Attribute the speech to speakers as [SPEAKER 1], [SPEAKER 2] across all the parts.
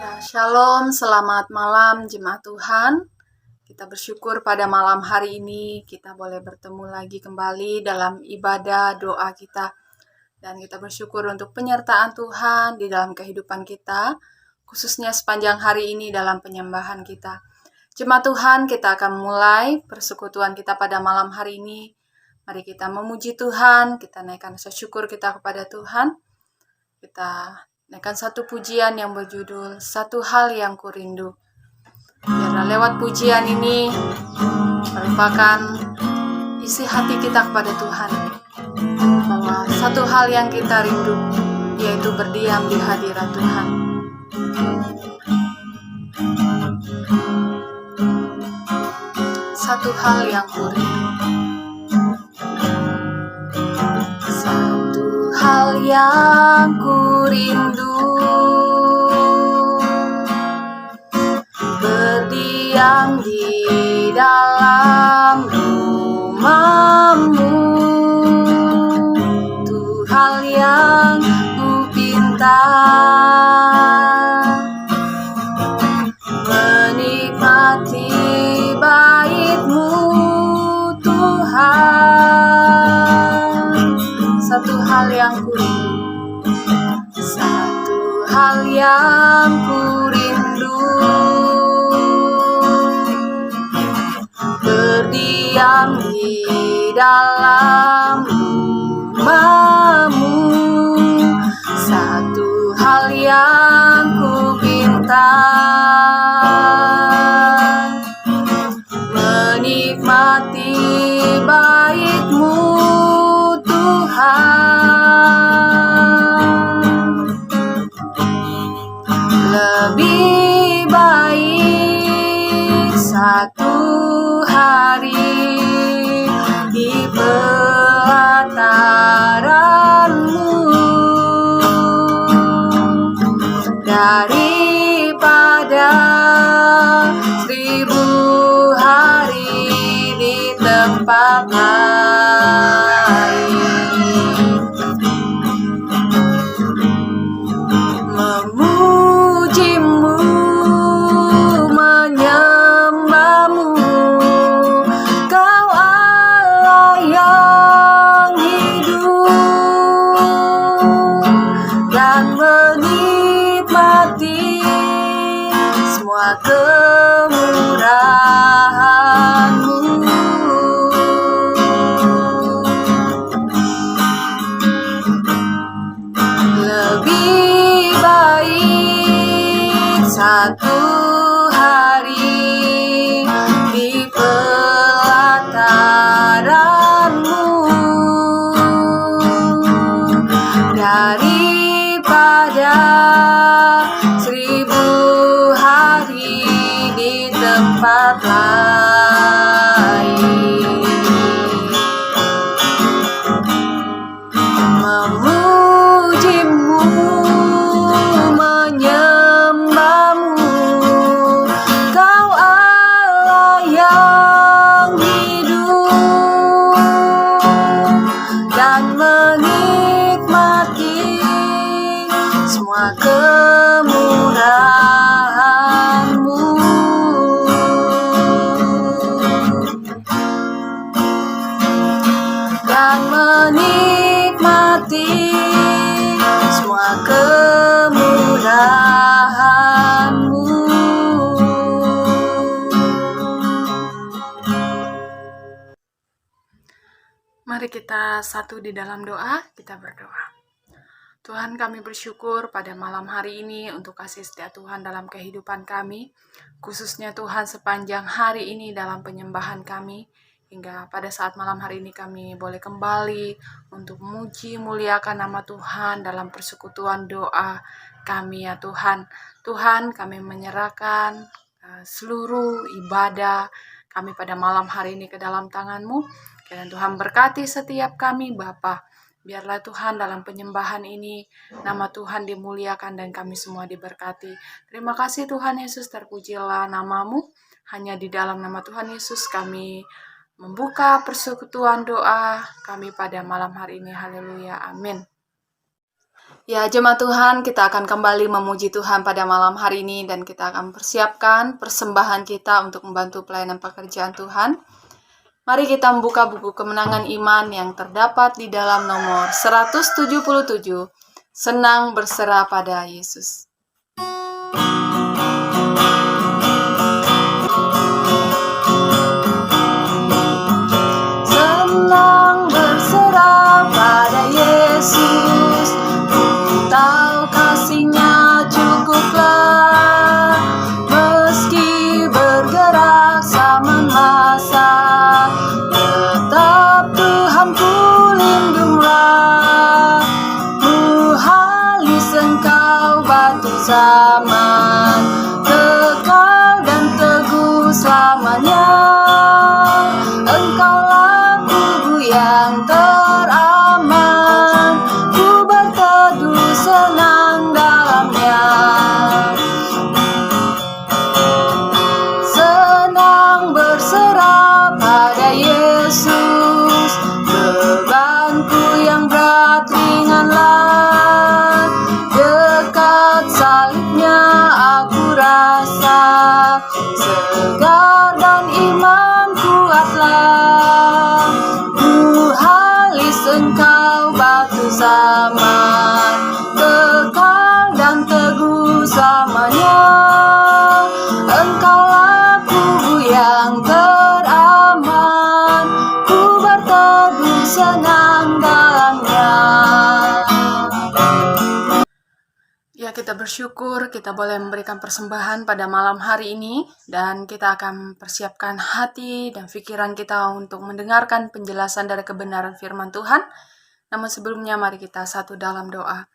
[SPEAKER 1] Ya, Shalom, selamat malam jemaat Tuhan. Kita bersyukur pada malam hari ini kita boleh bertemu lagi kembali dalam ibadah doa kita. Dan kita bersyukur untuk penyertaan Tuhan di dalam kehidupan kita, khususnya sepanjang hari ini dalam penyembahan kita. Jemaat Tuhan, kita akan mulai persekutuan kita pada malam hari ini. Mari kita memuji Tuhan, kita naikkan rasa syukur kita kepada Tuhan. Kita naikkan satu pujian yang berjudul Satu Hal Yang Kurindu. Biarlah lewat pujian ini merupakan isi hati kita kepada Tuhan, bahwa satu hal yang kita rindu, yaitu berdiam di hadirat Tuhan. Satu hal yang kurindu. Satu hal yang kurindu, berdiam di dalam rumah-Mu. Itu hal yang kupinta, menikmati bait-Mu Tuhan. Satu hal yang kurindu, satu hal yang kurindu, berdiam di dalam rumah-Mu. Satu hal yang kupinta, menikmati bait-Mu Tuhan. Lebih baik satu hari di pelataran-Mu daripada 1000 hari di tempat lain. Memuji-Mu, menyembah-Mu, Kau Allah yang hidup, dan menikmati semua kemurahan-Mu. Lebih baik satu hari di pelataran-Mu daripada 1000 hari di tempat lain. Memuji-Mu, menyembah-Mu, Kau Allah yang hidup, dan menikmati semua kemurahan-Mu. Dan menikmati semua kemurahan-Mu. Mari kita satu di dalam doa, kita berdoa. Tuhan, kami bersyukur pada malam hari ini untuk kasih setia Tuhan dalam kehidupan kami, khususnya Tuhan sepanjang hari ini dalam penyembahan kami, hingga pada saat malam hari ini kami boleh kembali untuk memuji muliakan nama Tuhan dalam persekutuan doa kami ya Tuhan. Tuhan, kami menyerahkan seluruh ibadah kami pada malam hari ini ke dalam tangan-Mu. Dan Tuhan berkati setiap kami Bapa. Biarlah Tuhan dalam penyembahan ini nama Tuhan dimuliakan dan kami semua diberkati. Terima kasih Tuhan Yesus, terpujilah nama-Mu. Hanya di dalam nama Tuhan Yesus kami membuka persekutuan doa kami pada malam hari ini. Haleluya, amin. Ya, jemaat Tuhan, kita akan kembali memuji Tuhan pada malam hari ini dan kita akan persiapkan persembahan kita untuk membantu pelayanan pekerjaan Tuhan. Mari kita membuka buku kemenangan iman yang terdapat di dalam nomor 177, Senang Berserah pada Yesus. Senang berserah pada Yesus, tahu kasih-Nya cukuplah, meski bergerak zaman masa, tetap Tuhanku lindunglah, muhalis Engkau batu zaman, kekal dan teguh selamanya, Engkaulah kubu yang teraman, ku berteduh senang dalamnya. Senang berserah pada Yesus, bebanku yang berat ringanlah, dekat salibnya aku rasa, segar dan iman kuatlah, muhalis Engkau batu zaman, kekal dan teguh selamanya, Engkaulah kubu yang teraman, ku berteduh senang dalamnya. Ya, kita bersyukur kita boleh memberikan persembahan pada malam hari ini, dan kita akan persiapkan hati dan pikiran kita untuk mendengarkan penjelasan dari kebenaran firman Tuhan. Namun sebelumnya mari kita satu dalam doa.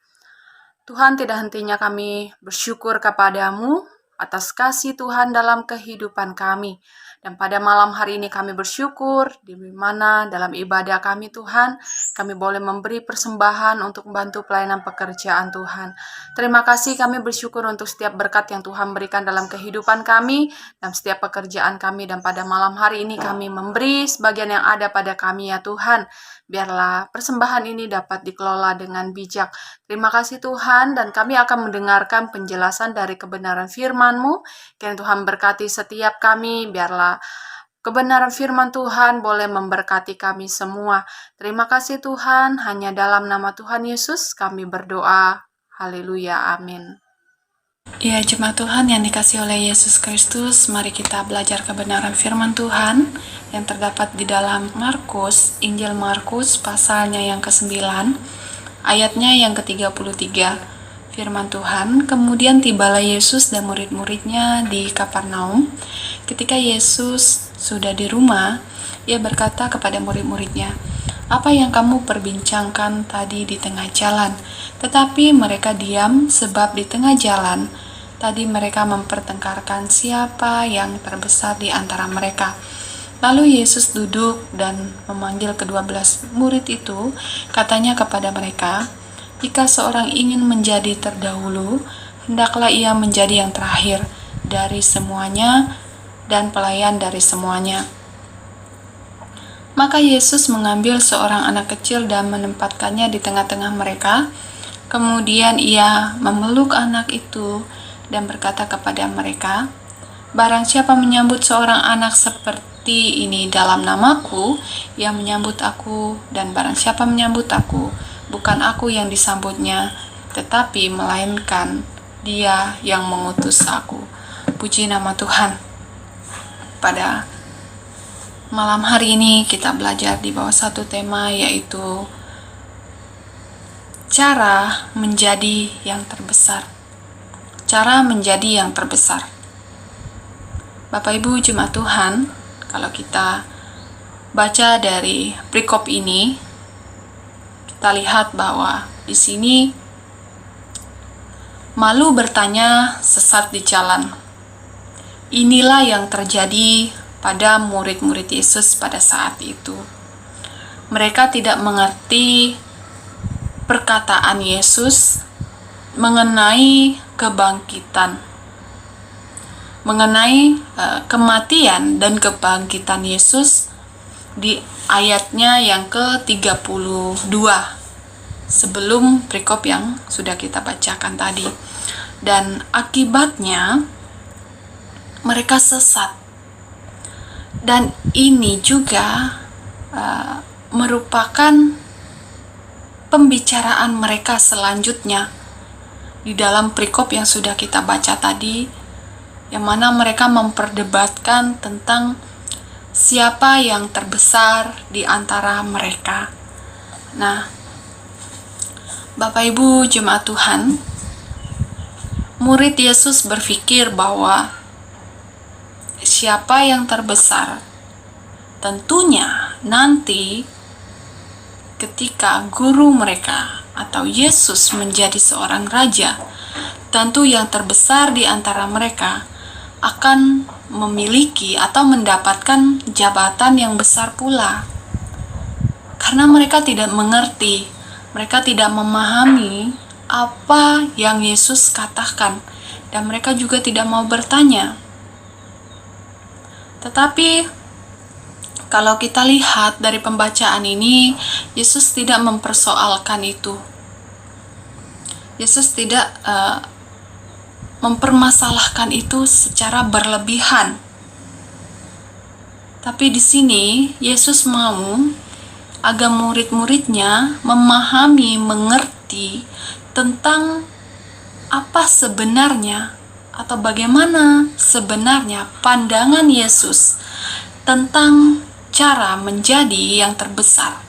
[SPEAKER 1] Tuhan, tidak hentinya kami bersyukur kepadamu atas kasih Tuhan dalam kehidupan kami. Dan pada malam hari ini kami bersyukur di mana dalam ibadah kami Tuhan, kami boleh memberi persembahan untuk membantu pelayanan pekerjaan Tuhan. Terima kasih, kami bersyukur untuk setiap berkat yang Tuhan berikan dalam kehidupan kami, dan setiap pekerjaan kami. Dan pada malam hari ini kami memberi sebagian yang ada pada kami ya Tuhan. Biarlah persembahan ini dapat dikelola dengan bijak. Terima kasih Tuhan, dan kami akan mendengarkan penjelasan dari kebenaran firman-Mu. Kiranya Tuhan berkati setiap kami, biarlah kebenaran firman Tuhan boleh memberkati kami semua. Terima kasih Tuhan, hanya dalam nama Tuhan Yesus kami berdoa. Haleluya, amin. Ya, jemaat Tuhan yang dikasihi oleh Yesus Kristus, mari kita belajar kebenaran firman Tuhan yang terdapat di dalam Markus, Injil Markus pasalnya yang ke-9, ayatnya yang ke-33. Firman Tuhan, kemudian tibalah Yesus dan murid-muridnya di Kapernaum. Ketika Yesus sudah di rumah, ia berkata kepada murid-muridnya, "Apa yang kamu perbincangkan tadi di tengah jalan?" Tetapi mereka diam, sebab di tengah jalan tadi mereka mempertengkarkan siapa yang terbesar di antara mereka. Lalu Yesus duduk dan memanggil ke-12 murid itu, katanya kepada mereka, "Jika seorang ingin menjadi terdahulu, hendaklah ia menjadi yang terakhir dari semuanya dan pelayan dari semuanya." Maka Yesus mengambil seorang anak kecil dan menempatkannya di tengah-tengah mereka. Kemudian ia memeluk anak itu dan berkata kepada mereka, "Barang siapa menyambut seorang anak seperti ini dalam namaku, ia menyambut aku, dan barang siapa menyambut aku, bukan aku yang disambutnya, tetapi melainkan Dia yang mengutus aku." Puji nama Tuhan. Pada malam hari ini kita belajar di bawah satu tema, yaitu cara menjadi yang terbesar. Cara menjadi yang terbesar. Bapak Ibu jemaat Tuhan, kalau kita baca dari perikop ini, kita lihat bahwa di sini malu bertanya, sesat di jalan. Inilah yang terjadi pada murid-murid Yesus pada saat itu. Mereka tidak mengerti perkataan Yesus mengenai kebangkitan, mengenai kematian dan kebangkitan Yesus di ayatnya yang ke-32. sebelum perikop yang sudah kita bacakan tadi. Dan akibatnya mereka sesat. Dan ini juga merupakan pembicaraan mereka selanjutnya di dalam perikop yang sudah kita baca tadi, yang mana mereka memperdebatkan tentang siapa yang terbesar di antara mereka. Nah, Bapak Ibu jemaat Tuhan, murid Yesus berpikir bahwa siapa yang terbesar tentunya nanti ketika guru mereka atau Yesus menjadi seorang raja, tentu yang terbesar di antara mereka akan memiliki atau mendapatkan jabatan yang besar pula. Karena mereka tidak mengerti, mereka tidak memahami apa yang Yesus katakan, dan mereka juga tidak mau bertanya. Tetapi kalau kita lihat dari pembacaan ini, Yesus tidak mempersoalkan itu. Yesus tidak mempermasalahkan itu secara berlebihan. Tapi di sini Yesus mau agar murid-muridnya memahami, mengerti tentang apa sebenarnya atau bagaimana sebenarnya pandangan Yesus tentang cara menjadi yang terbesar.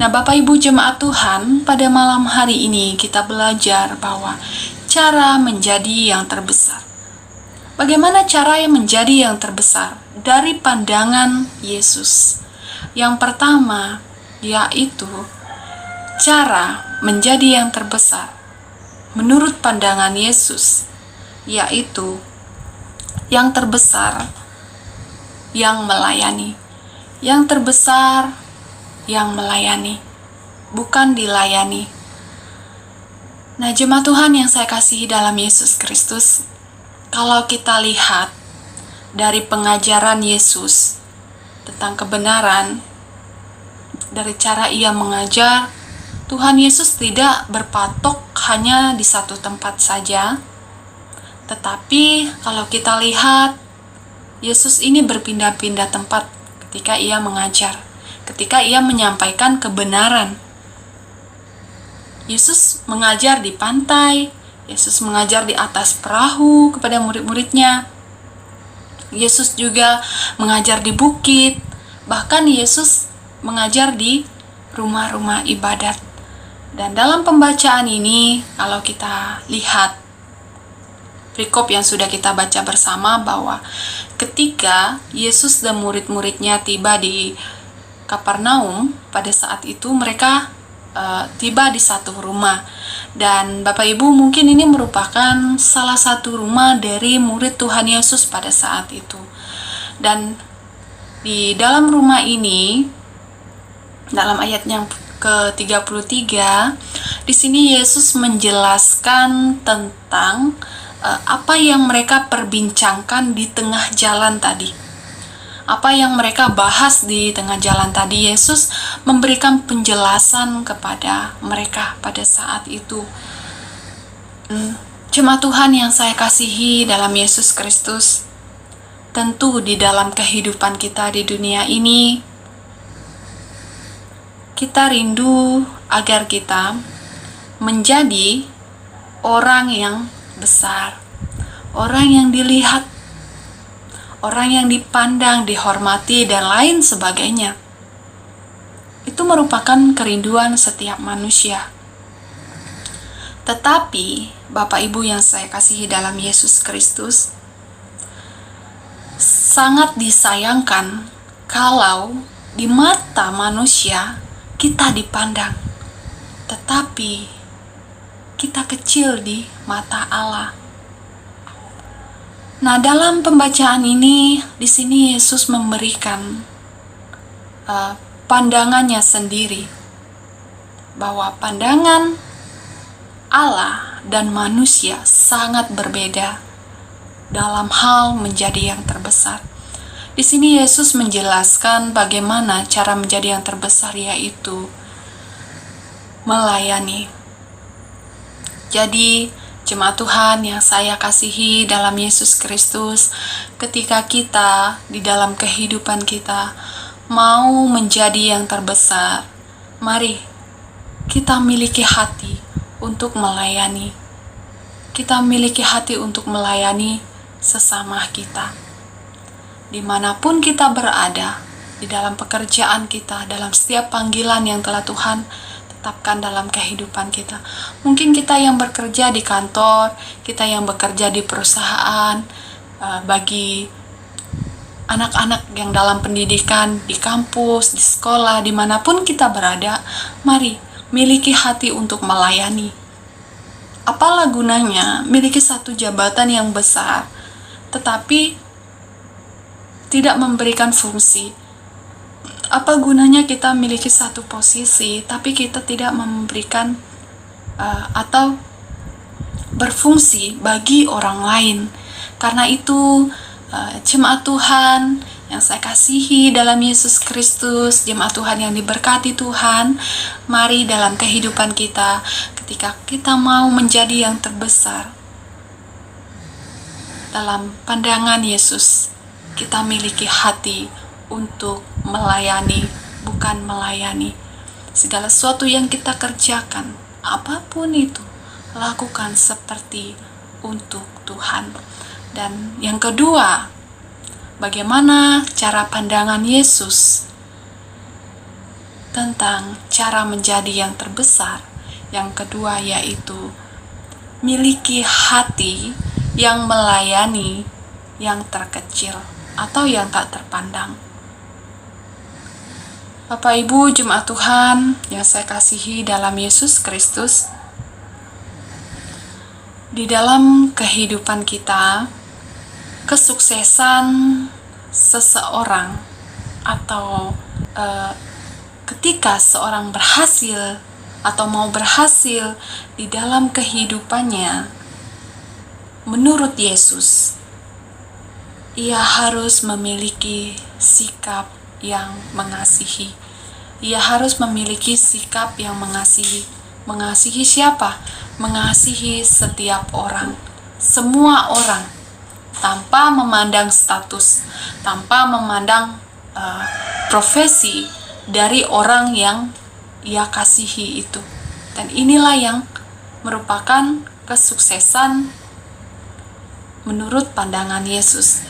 [SPEAKER 1] Nah, Bapak Ibu jemaat Tuhan, pada malam hari ini kita belajar bahwa cara menjadi yang terbesar. Bagaimana cara yang menjadi yang terbesar dari pandangan Yesus? Yang pertama, yaitu cara menjadi yang terbesar menurut pandangan Yesus, yaitu yang terbesar yang melayani. Yang terbesar yang melayani, bukan dilayani. Nah, jemaat Tuhan yang saya kasihi dalam Yesus Kristus, kalau kita lihat dari pengajaran Yesus tentang kebenaran, dari cara ia mengajar, Tuhan Yesus tidak berpatok hanya di satu tempat saja. Tetapi kalau kita lihat, Yesus ini berpindah-pindah tempat ketika ia mengajar, ketika ia menyampaikan kebenaran. Yesus mengajar di pantai, Yesus mengajar di atas perahu kepada murid-muridnya. Yesus juga mengajar di bukit, bahkan Yesus mengajar di rumah-rumah ibadat. Dan dalam pembacaan ini, kalau kita lihat perikop yang sudah kita baca bersama, bahwa ketika Yesus dan murid-muridnya tiba di Kapernaum, pada saat itu mereka tiba di satu rumah. Dan Bapak Ibu, mungkin ini merupakan salah satu rumah dari murid Tuhan Yesus pada saat itu. Dan di dalam rumah ini, dalam ayat yang ke-33, di sini Yesus menjelaskan tentang apa yang mereka perbincangkan di tengah jalan tadi. Apa yang mereka bahas di tengah jalan tadi, Yesus memberikan penjelasan kepada mereka pada saat itu. Jemaat Tuhan yang saya kasihi dalam Yesus Kristus, tentu di dalam kehidupan kita di dunia ini, kita rindu agar kita menjadi orang yang besar, orang yang dilihat, orang yang dipandang, dihormati, dan lain sebagainya. Itu merupakan kerinduan setiap manusia. Tetapi, Bapak Ibu yang saya kasihi dalam Yesus Kristus, sangat disayangkan kalau di mata manusia kita dipandang, tetapi kita kecil di mata Allah. Nah, dalam pembacaan ini, di sini Yesus memberikan pandangannya sendiri, bahwa pandangan Allah dan manusia sangat berbeda dalam hal menjadi yang terbesar. Di sini Yesus menjelaskan bagaimana cara menjadi yang terbesar, yaitu melayani. Jadi, jemaat Tuhan yang saya kasihi dalam Yesus Kristus, ketika kita di dalam kehidupan kita mau menjadi yang terbesar, mari kita miliki hati untuk melayani. Kita miliki hati untuk melayani sesama kita. Dimanapun kita berada, di dalam pekerjaan kita, dalam setiap panggilan yang telah Tuhan tetapkan dalam kehidupan kita. Mungkin kita yang bekerja di kantor, kita yang bekerja di perusahaan, bagi anak-anak yang dalam pendidikan, di kampus, di sekolah, dimanapun kita berada, mari miliki hati untuk melayani. Apalah gunanya miliki satu jabatan yang besar, tetapi tidak memberikan fungsi? Apa gunanya kita memiliki satu posisi, tapi kita tidak memberikan atau berfungsi bagi orang lain? Karena itu, jemaat Tuhan yang saya kasihi dalam Yesus Kristus, jemaat Tuhan yang diberkati Tuhan, mari dalam kehidupan kita, ketika kita mau menjadi yang terbesar dalam pandangan Yesus, kita miliki hati untuk melayani, bukan melayani. Segala sesuatu yang kita kerjakan, apapun itu, lakukan seperti untuk Tuhan. Dan yang kedua, bagaimana cara pandangan Yesus tentang cara menjadi yang terbesar? Yang kedua yaitu miliki hati yang melayani yang terkecil atau yang tak terpandang. Bapak Ibu jemaat Tuhan yang saya kasihi dalam Yesus Kristus, di dalam kehidupan kita, kesuksesan seseorang atau ketika seorang berhasil atau mau berhasil di dalam kehidupannya, menurut Yesus, ia harus memiliki sikap yang mengasihi. Ia harus memiliki sikap yang mengasihi. Mengasihi siapa? Mengasihi setiap orang, semua orang, tanpa memandang status, tanpa memandang profesi dari orang yang ia kasihi itu. Dan inilah yang merupakan kesuksesan menurut pandangan Yesus.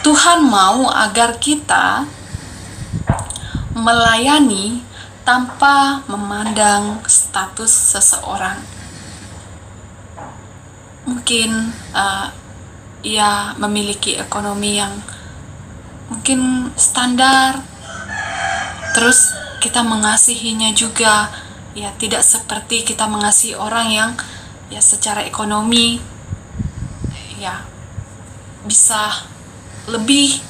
[SPEAKER 1] Tuhan mau agar kita melayani tanpa memandang status seseorang. Mungkin ia memiliki ekonomi yang mungkin standar, terus kita mengasihinya juga ya tidak seperti kita mengasihi orang yang ya secara ekonomi ya bisa lebih.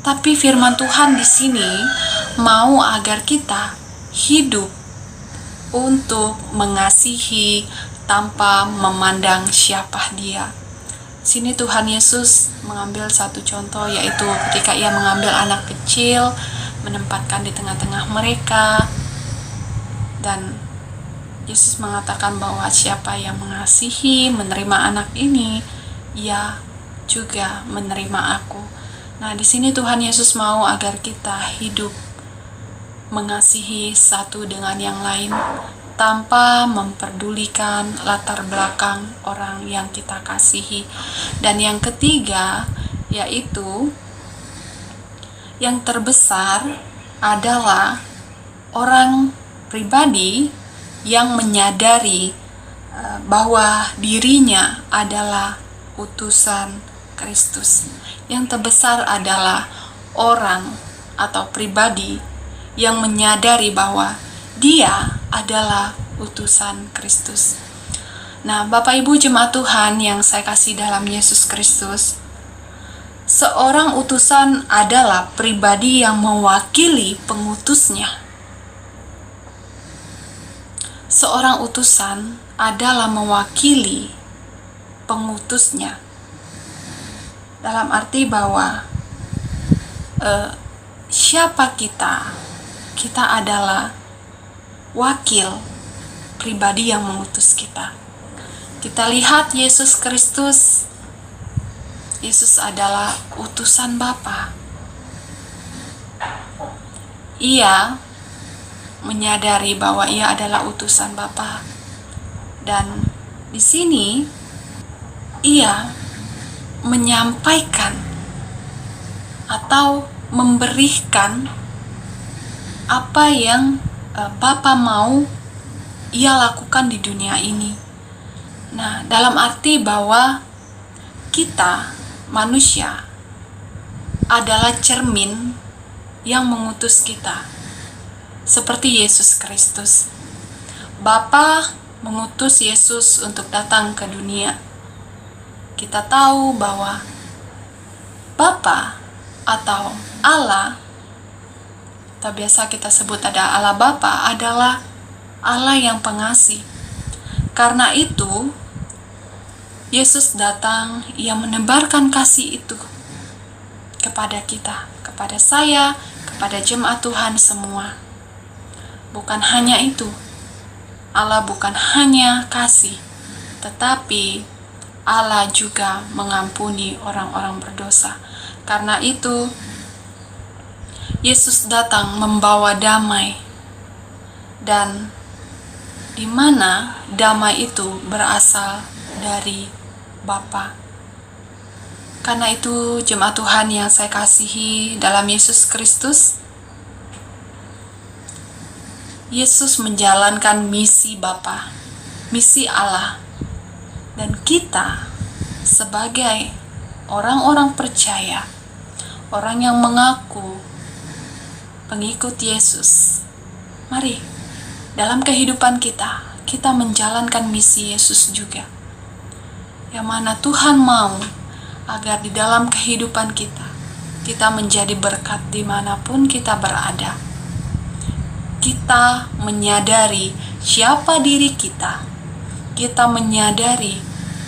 [SPEAKER 1] Tapi firman Tuhan di sini mau agar kita hidup untuk mengasihi tanpa memandang siapa dia. Sini Tuhan Yesus mengambil satu contoh, yaitu ketika ia mengambil anak kecil, menempatkan di tengah-tengah mereka, dan Yesus mengatakan bahwa siapa yang mengasihi, menerima anak ini, ia juga menerima aku. Nah, di sini Tuhan Yesus mau agar kita hidup mengasihi satu dengan yang lain tanpa memperdulikan latar belakang orang yang kita kasihi. Dan yang ketiga, yaitu yang terbesar adalah orang pribadi yang menyadari bahwa dirinya adalah utusan Kristus. Yang terbesar adalah orang atau pribadi yang menyadari bahwa dia adalah utusan Kristus. Nah, Bapak Ibu jemaat Tuhan yang saya kasih dalam Yesus Kristus, seorang utusan adalah pribadi yang mewakili pengutusnya. Seorang utusan adalah mewakili pengutusnya. Dalam arti bahwa siapa kita? Kita adalah wakil pribadi yang mengutus kita. Kita lihat Yesus Kristus. Yesus adalah utusan Bapa. Ia menyadari bahwa ia adalah utusan Bapa. Dan di sini ia menyampaikan atau memberikan apa yang Bapa mau ia lakukan di dunia ini. Nah, dalam arti bahwa kita manusia adalah cermin yang mengutus kita, seperti Yesus Kristus. Bapa mengutus Yesus untuk datang ke dunia. Kita tahu bahwa Bapa atau Allah, atau biasa kita sebut ada Allah Bapa, adalah Allah yang pengasih. Karena itu, Yesus datang, ia menebarkan kasih itu kepada kita, kepada saya, kepada jemaat Tuhan semua. Bukan hanya itu, Allah bukan hanya kasih, tetapi Allah juga mengampuni orang-orang berdosa. Karena itu, Yesus datang membawa damai, dan di mana damai itu berasal dari Bapa. Karena itu, jemaat Tuhan yang saya kasihi dalam Yesus Kristus, Yesus menjalankan misi Bapa, misi Allah, dan kita sebagai orang-orang percaya, orang yang mengaku pengikut Yesus, mari dalam kehidupan kita menjalankan misi Yesus juga, yang mana Tuhan mau agar di dalam kehidupan kita menjadi berkat dimanapun kita berada. Kita menyadari siapa diri kita menyadari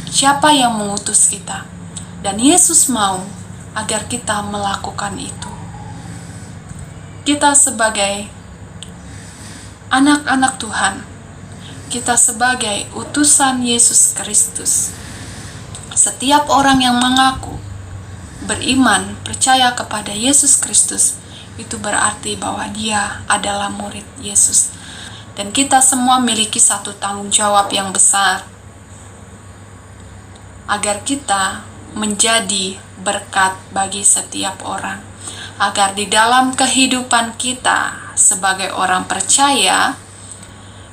[SPEAKER 1] siapa yang mengutus kita, dan Yesus mau agar kita melakukan itu. Kita sebagai anak-anak Tuhan, kita sebagai utusan Yesus Kristus, setiap orang yang mengaku beriman, percaya kepada Yesus Kristus, itu berarti bahwa dia adalah murid Yesus. Dan kita semua memiliki satu tanggung jawab yang besar, agar kita menjadi berkat bagi setiap orang. Agar di dalam kehidupan kita sebagai orang percaya,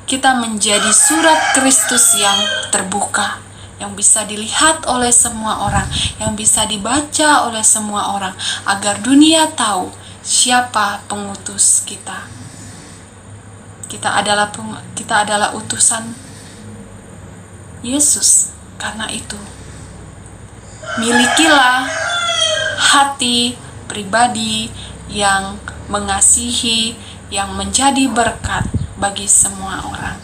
[SPEAKER 1] kita menjadi surat Kristus yang terbuka, yang bisa dilihat oleh semua orang, yang bisa dibaca oleh semua orang, agar dunia tahu siapa pengutus kita. Kita adalah utusan Yesus. Karena itu, milikilah hati pribadi yang mengasihi, yang menjadi berkat bagi semua orang.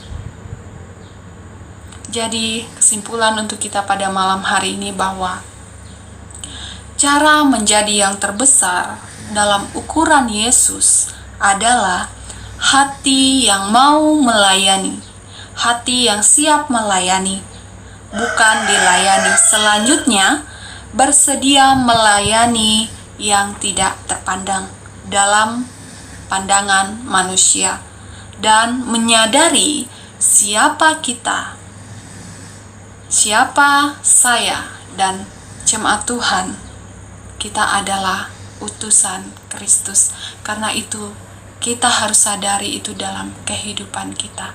[SPEAKER 1] Jadi, kesimpulan untuk kita pada malam hari ini bahwa cara menjadi yang terbesar dalam ukuran Yesus adalah hati yang mau melayani, hati yang siap melayani, bukan dilayani. Selanjutnya, bersedia melayani yang tidak terpandang dalam pandangan manusia, dan menyadari siapa kita, siapa saya dan jemaat Tuhan. Kita adalah utusan Kristus. Karena itu, kita harus sadari itu dalam kehidupan kita.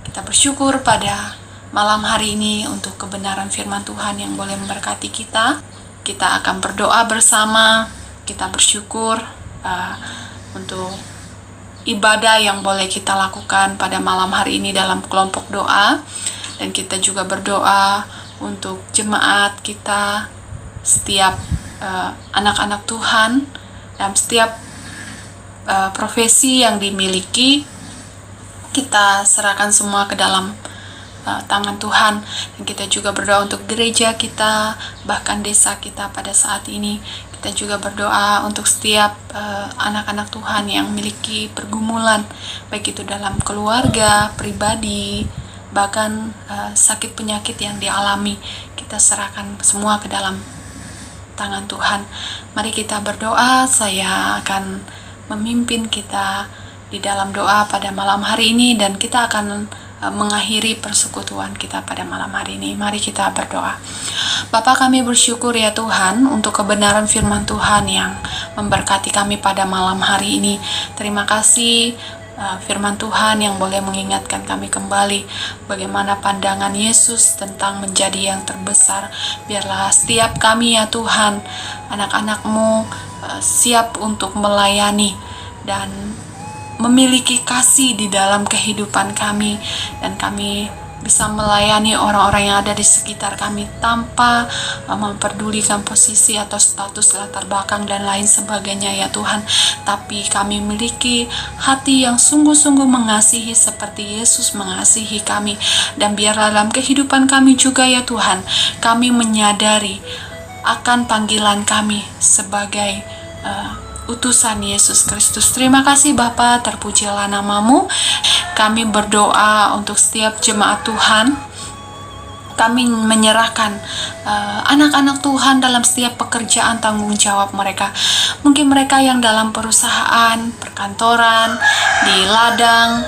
[SPEAKER 1] Kita bersyukur pada malam hari ini untuk kebenaran firman Tuhan yang boleh memberkati kita. Kita akan berdoa bersama. Kita bersyukur untuk ibadah yang boleh kita lakukan pada malam hari ini dalam kelompok doa. Dan kita juga berdoa untuk jemaat kita, setiap anak-anak Tuhan, dan setiap profesi yang dimiliki. Kita serahkan semua ke dalam tangan Tuhan. Dan kita juga berdoa untuk gereja kita, bahkan desa kita pada saat ini. Kita juga berdoa untuk setiap anak-anak Tuhan yang memiliki pergumulan, baik itu dalam keluarga, pribadi, bahkan sakit penyakit yang dialami. Kita serahkan semua ke dalam tangan Tuhan. Mari kita berdoa. Saya akan memimpin kita di dalam doa pada malam hari ini, dan kita akan mengakhiri persekutuan kita pada malam hari ini. Mari kita berdoa. Bapa, kami bersyukur ya Tuhan untuk kebenaran firman Tuhan yang memberkati kami pada malam hari ini. Terima kasih firman Tuhan yang boleh mengingatkan kami kembali bagaimana pandangan Yesus tentang menjadi yang terbesar. Biarlah setiap kami ya Tuhan, anak-anak-Mu, siap untuk melayani dan memiliki kasih di dalam kehidupan kami, dan kami bisa melayani orang-orang yang ada di sekitar kami tanpa memperdulikan posisi atau status, latar belakang dan lain sebagainya ya Tuhan. Tapi kami memiliki hati yang sungguh-sungguh mengasihi seperti Yesus mengasihi kami. Dan biarlah dalam kehidupan kami juga ya Tuhan, kami menyadari akan panggilan kami sebagai utusan Yesus Kristus. Terima kasih Bapa, terpujilah nama-Mu. Kami berdoa untuk setiap jemaat Tuhan. Kami menyerahkan anak-anak Tuhan dalam setiap pekerjaan tanggung jawab mereka. Mungkin mereka yang dalam perusahaan, perkantoran, di ladang,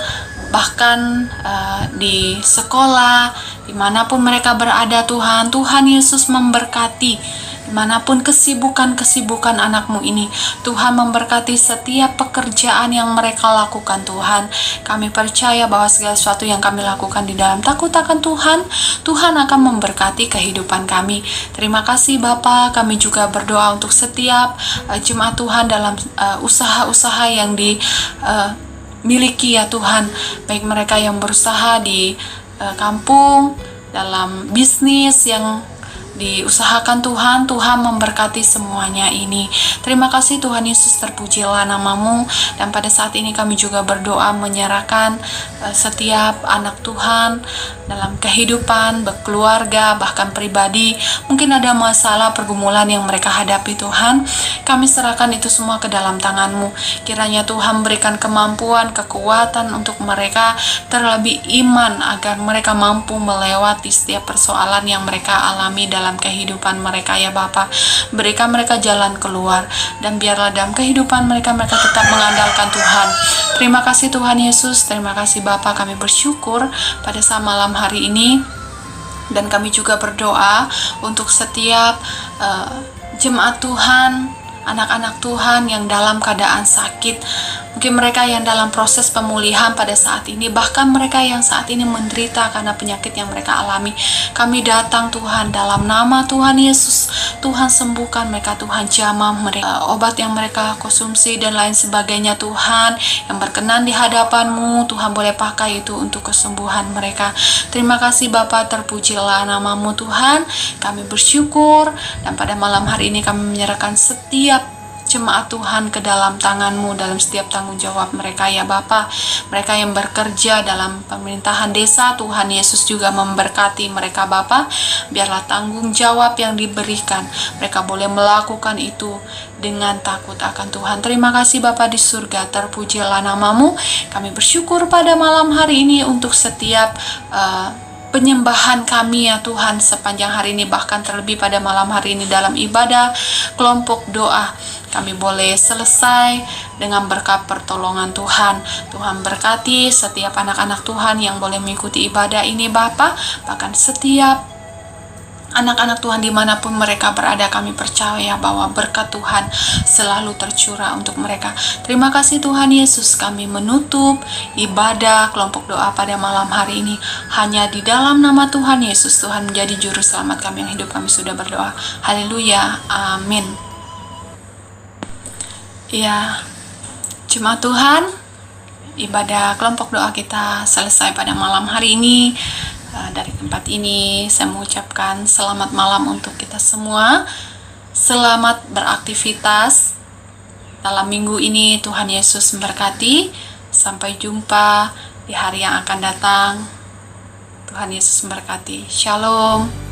[SPEAKER 1] bahkan di sekolah, dimanapun mereka berada Tuhan. Tuhan Yesus memberkati dimanapun kesibukan-kesibukan anak-Mu ini. Tuhan memberkati setiap pekerjaan yang mereka lakukan Tuhan. Kami percaya bahwa segala sesuatu yang kami lakukan di dalam takut akan Tuhan, Tuhan akan memberkati kehidupan kami. Terima kasih Bapa. Kami juga berdoa untuk setiap jemaat Tuhan dalam usaha-usaha yang dimiliki ya Tuhan. Baik mereka yang berusaha di kampung, dalam bisnis yang diusahakan Tuhan. Tuhan memberkati semuanya ini. Terima kasih Tuhan Yesus, terpujilah nama-Mu. Dan pada saat ini kami juga berdoa menyerahkan setiap anak Tuhan dalam kehidupan, berkeluarga, bahkan pribadi. Mungkin ada masalah, pergumulan yang mereka hadapi Tuhan. Kami serahkan itu semua ke dalam tangan-Mu. Kiranya Tuhan berikan kemampuan, kekuatan untuk mereka, terlebih iman agar mereka mampu melewati setiap persoalan yang mereka alami dalam kehidupan mereka ya Bapa. Berikan mereka jalan keluar, dan biarlah dalam kehidupan mereka tetap mengandalkan Tuhan. Terima kasih Tuhan Yesus. Terima kasih Bapa. Kami bersyukur pada saat malam hari ini, dan kami juga berdoa untuk setiap jemaat Tuhan, anak-anak Tuhan yang dalam keadaan sakit. Mungkin mereka yang dalam proses pemulihan pada saat ini, bahkan mereka yang saat ini menderita karena penyakit yang mereka alami. Kami datang Tuhan dalam nama Tuhan Yesus. Tuhan sembuhkan mereka, Tuhan jamah mereka, obat yang mereka konsumsi dan lain sebagainya Tuhan, yang berkenan di hadapan-Mu. Tuhan boleh pakai itu untuk kesembuhan mereka. Terima kasih Bapa, terpujilah nama-Mu Tuhan. Kami bersyukur, dan pada malam hari ini kami menyerahkan setiap jemaat Tuhan ke dalam tangan-Mu dalam setiap tanggung jawab mereka ya Bapa. Mereka yang bekerja dalam pemerintahan desa, Tuhan Yesus juga memberkati mereka Bapa. Biarlah tanggung jawab yang diberikan, mereka boleh melakukan itu dengan takut akan Tuhan. Terima kasih Bapa di surga, terpujilah nama-Mu. Kami bersyukur pada malam hari ini untuk setiap penyembahan kami ya Tuhan sepanjang hari ini, bahkan terlebih pada malam hari ini dalam ibadah kelompok doa. Kami boleh selesai dengan berkat pertolongan Tuhan. Tuhan berkati setiap anak-anak Tuhan yang boleh mengikuti ibadah ini Bapa. Bahkan setiap anak-anak Tuhan dimanapun mereka berada, kami percaya bahwa berkat Tuhan selalu tercurah untuk mereka. Terima kasih Tuhan Yesus. Kami menutup ibadah kelompok doa pada malam hari ini hanya di dalam nama Tuhan Yesus. Tuhan menjadi juru selamat kami yang hidup. Kami sudah berdoa. Haleluya. Amin. Ya, jemaat Tuhan, ibadah kelompok doa kita selesai pada malam hari ini. Dari tempat ini saya mengucapkan selamat malam untuk kita semua. Selamat beraktivitas dalam minggu ini. Tuhan Yesus memberkati. Sampai jumpa di hari yang akan datang. Tuhan Yesus memberkati. Shalom.